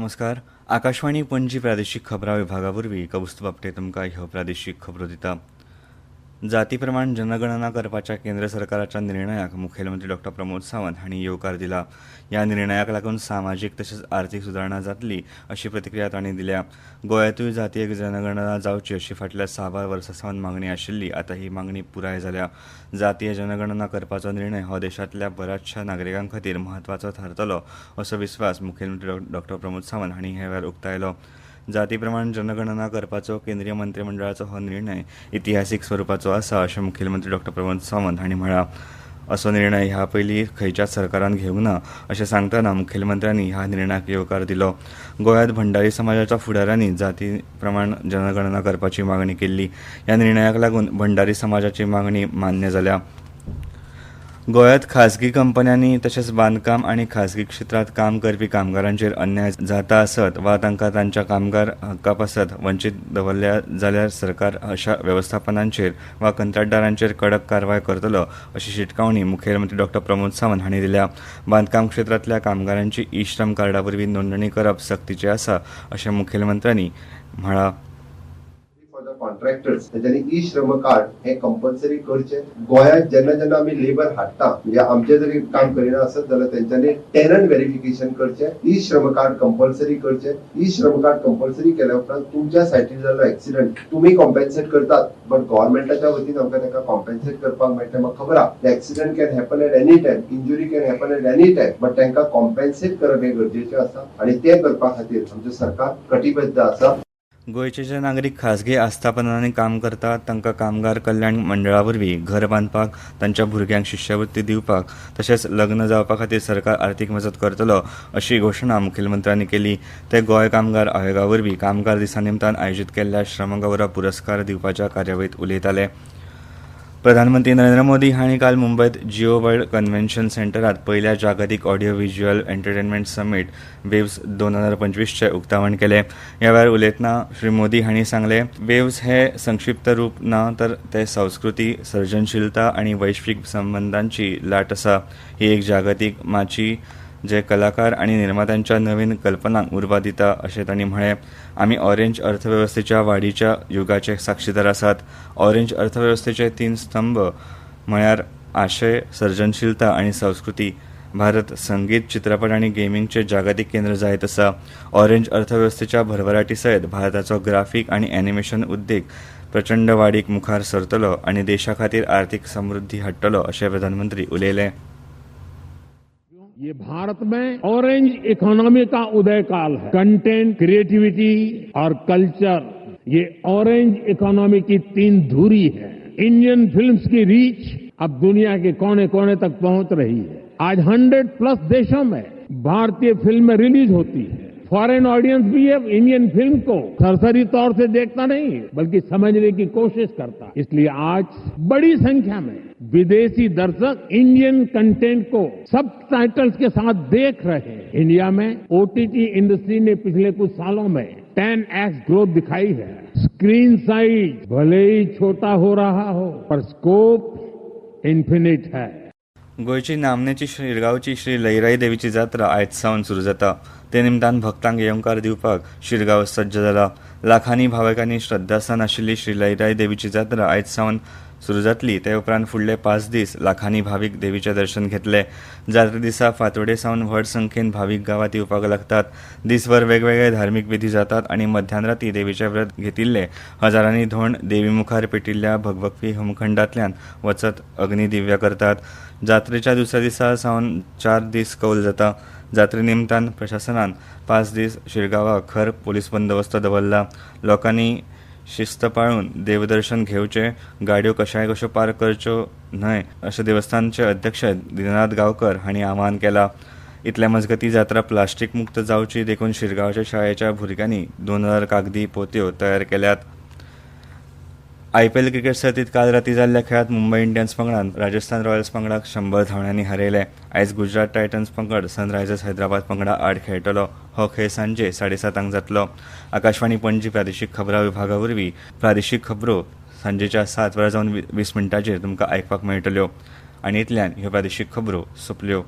नमस्कार. आकाशवाणी पणजी प्रादेशीक खबरां विभागावरवीं कौस्तुभ आपटे तुमकां ह्यो प्रादेशीक खबरो दिता. जाती प्रमाण जनगणना करपाच्या केंद्र सरकाराच्या निर्णयाक मुखेलमंत्री डॉ. प्रमोद सावंत हांणी येवकार दिला. ह्या निर्णयाक लागून सामाजीक तशेंच आर्थीक सुदारणा जातली अशी प्रतिक्रिया तांणी दिल्या. गोंयांतूय जातीय जनगणना जावची अशी फाटल्या 6 वर्सां सावन मागणी आशिल्ली. आतां ही मागणी पुराय जाल्या. जातीय जनगणना करपाचो निर्णय हो देशांतल्या बऱ्याचशा नागरिकां खातीर म्हत्वाचो थारतलो असो विस्वास मुखेलमंत्री डॉ. प्रमोद सावंत हांणी ह्या वेळार उक्तायलो. जाती प्रमाण जनगणना करपाचो केंद्रीय मंत्रिमंडळाचो हो निर्णय इतिहासीक स्वरुपाचो आसा अशें मुखेलमंत्री डॉ. प्रमोद सावंत हांणी म्हळां. असो निर्णय ह्या पयलीं खंयच्याच सरकारान घेवंक ना अशें सांगतना मुखेलमंत्र्यांनी ह्या निर्णयाक येवकार दिलो. गोंयांत भंडारी समाजाच्या फुडाऱ्यांनी जाती प्रमाण जनगणना करपाची मागणी केल्ली. ह्या निर्णयाक लागून भंडारी समाजाची मागणी मान्य जाल्या. गोंयांत खाजगी कंपन्यांनी तशेंच बांदकाम आनी खाजगी क्षेत्रांत काम करपी कामगारांचेर अन्याय जाता आसत वा तांकां तांच्या कामगार हक्का पासत वंचीत दवरल्या जाल्यार सरकार अशा वेवस्थापनांचेर वा कंत्राटदारांचेर कडक कारवाय करतलो अशी शिटकावणी मुखेलमंत्री डॉ. प्रमोद सावंत हांणी दिल्या. बांदकाम क्षेत्रांतल्या कामगारांची ई श्रम कार्डा वरवीं नोंदणी करप सक्तीचें आसा अशें मुखेलमंत्र्यांनी म्हळां. कॉन्ट्रॅक्टर्स त्यांनी ई श्रम कार्ड हे कंपल्सरी करचे. गोंयांत जेन्ना आमी लेबर हाडटा म्हणजे आमचे जरी काम करिना आसत जाल्यार त्यांच्यानी टेनंट व्हेरिफिकेशन करचे. ई श्रम कार्ड कंपल्सरी करचे. ई श्रम कार्ड कंपल्सरी केल्या उपरांत तुमच्या सायटीर जाल्लो एक्सिडेंट तुमी कॉम्पेन्सेट करतात, बट गव्हर्नमेंटाच्या वतीन आमकां ताका कॉम्पेन्सेट करपाक मेळटा. म्हाका खबर आहा accident can happen at any time, injury can happen at any time, but तांकां कॉम्पेन्सेट करप हे गरजेचें आसा आनी ते करपा खातीर आमचें सरकार कटिबद्ध आसा. गोंयचे जे नागरीक खाजगी आस्थापनांनी काम करतात तांकां कामगार कल्याण मंडळा वरवीं घर बांदपाक, तांच्या भुरग्यांक शिश्यवृत्ती दिवपाक तशेंच लग्न जावपा खातीर सरकार अर्थीक मजत करतलो अशी घोशणा मुखेलमंत्र्यांनी केली. ते गोंय कामगार आयोगा वरवीं कामगार दिसा निमतान आयोजीत केल्ल्या श्रमगौरव पुरस्कार दिवपाच्या कार्यावळीत उलयताले. प्रधानमंत्री नरेंद्र मोदी हांणी काल मुंबयत जिओ वर्ल्ड कन्व्हेन्शन सेंटरांत पयल्या जागतीक audio visual entertainment summit waves 2025 उक्तावण केलें. ह्या वेळार उलयतना श्री मोदी हांणी सांगलें, वेव्स हे संक्षिप्त रूप ना तर ते संस्कृती, सर्जनशीलता आनी वैश्वीक संबंधांची लाट आसा. ही एक जागतीक माची जे कलाकार आनी निर्मात्यांच्या नवीन कल्पनांक उर्बा दिता अशें तांणी म्हळें. आमी ऑरेंज अर्थवेवस्थेच्या वाडीच्या युगाचे साक्षीदार आसात. ऑरेंज अर्थवेवस्थेचे 3 स्तंभ म्हळ्यार आशय, सर्जनशीलता आनी संस्कृती. भारत संगीत, चित्रपट आनी गेमींगचे जागतीक केंद्र जायत आसा. ऑरेंज अर्थवेवस्थेच्या भरभराटी सयत भारताचो ग्राफीक आनी एनिमेशन उद्देग प्रचंड वाडीक मुखार सरतलो आनी देशा खातीर आर्थीक समृद्धी हाडटलो अशें प्रधानमंत्री उलयले. ये भारत में ऑरेंज इकोनॉमी का उदय काल है. कंटेंट, क्रिएटिविटी और कल्चर, ये ऑरेंज इकोनॉमी की 3 धुरी है. इंडियन फिल्म्स की रीच अब दुनिया के कोने कोने तक पहुंच रही है. आज 100+ देशों में भारतीय फिल्में रिलीज होती है. फॉरेन ऑडियंस भी अब इंडियन फिल्म को सरसरी तौर से देखता नहीं बल्कि समझने की कोशिश करता है. इसलिए आज बड़ी संख्या में विदेशी दर्शक इंडियन कंटेंट को सबटाइटल्स के साथ देख रहे हैं. इंडिया में ओटीटी इंडस्ट्री ने पिछले कुछ सालों में 10x ग्रोथ दिखाई है. स्क्रीन साइज भले ही छोटा हो रहा हो पर स्कोप इन्फिनिट है. गोंयची नामनेची शिरगांवची श्री लईराई देवीची जात्रा आयज सावन सुरू जाता. ते निमतान भक्तांक येवकार दिवपाक शिरगांव सज्ज जाला. लाखांनी भाविकांनी श्रद्धास्थान आशिल्ली श्री लईराई देवीची जात्रा आयज सावन सुरू जातली. ते उपरांत फुडले 5 दीस लाखांनी भावीक देवीचें दर्शन घेतले. जात्रे दिसा फांतोडे सावन व्हड संख्येन भावीक गांवांत येवपाक लागतात. दिसभर वेगवेगळे धार्मीक विधी जातात आनी मध्यानराती देवीचें व्रत घेतिल्ले हजारांनी धोंड देवी मुखार पेटिल्ल्या भगभगवी होमखंडांतल्यान वचत अग्नी दिव्य करतात. जात्रेच्या दुसऱ्या दिसा सावन 4 दीस कौल जाता. जात्रे निमतान प्रशासनान 5 दीस शिरगांवाक खर पोलीस बंदोबस्त दवरला. लोकांनी शिस्त पाळून देवदर्शन घेवचें, गाडयो कशाय कश्यो पार्क करच्यो न्हय अशें देवस्थानचे अध्यक्ष दिननाथ गांवकर हांणी आवाहन केलां. इतले मजगतीं जात्रा प्लास्टीक मुक्त जावची देखून शिरगांवच्या शाळेच्या भुरग्यांनी 2000 कागदी पोतयो तयार केल्यात. IPL क्रिकेट सर्तीत काल राती जाल्ल्या खेळांत मुंबय इंडियन्स पंगडान राजस्थान रॉयल्स पंगडाक 100 धांवड्यांनी हारयले. आयज गुजरात टायटन्स पंगड सनरायझर्स हैदराबाद पंगडा आड खेळटलो. हो खेळ सांजे 7:30 जातलो. आकाशवाणी पणजी प्रादेशीक खबरां विभागा वरवीं प्रादेशीक खबरो सांजेच्या 7:20 तुमकां आयकपाक मेळटल्यो. आनी इतल्यान ह्यो प्रादेशीक खबरो सोंपल्यो.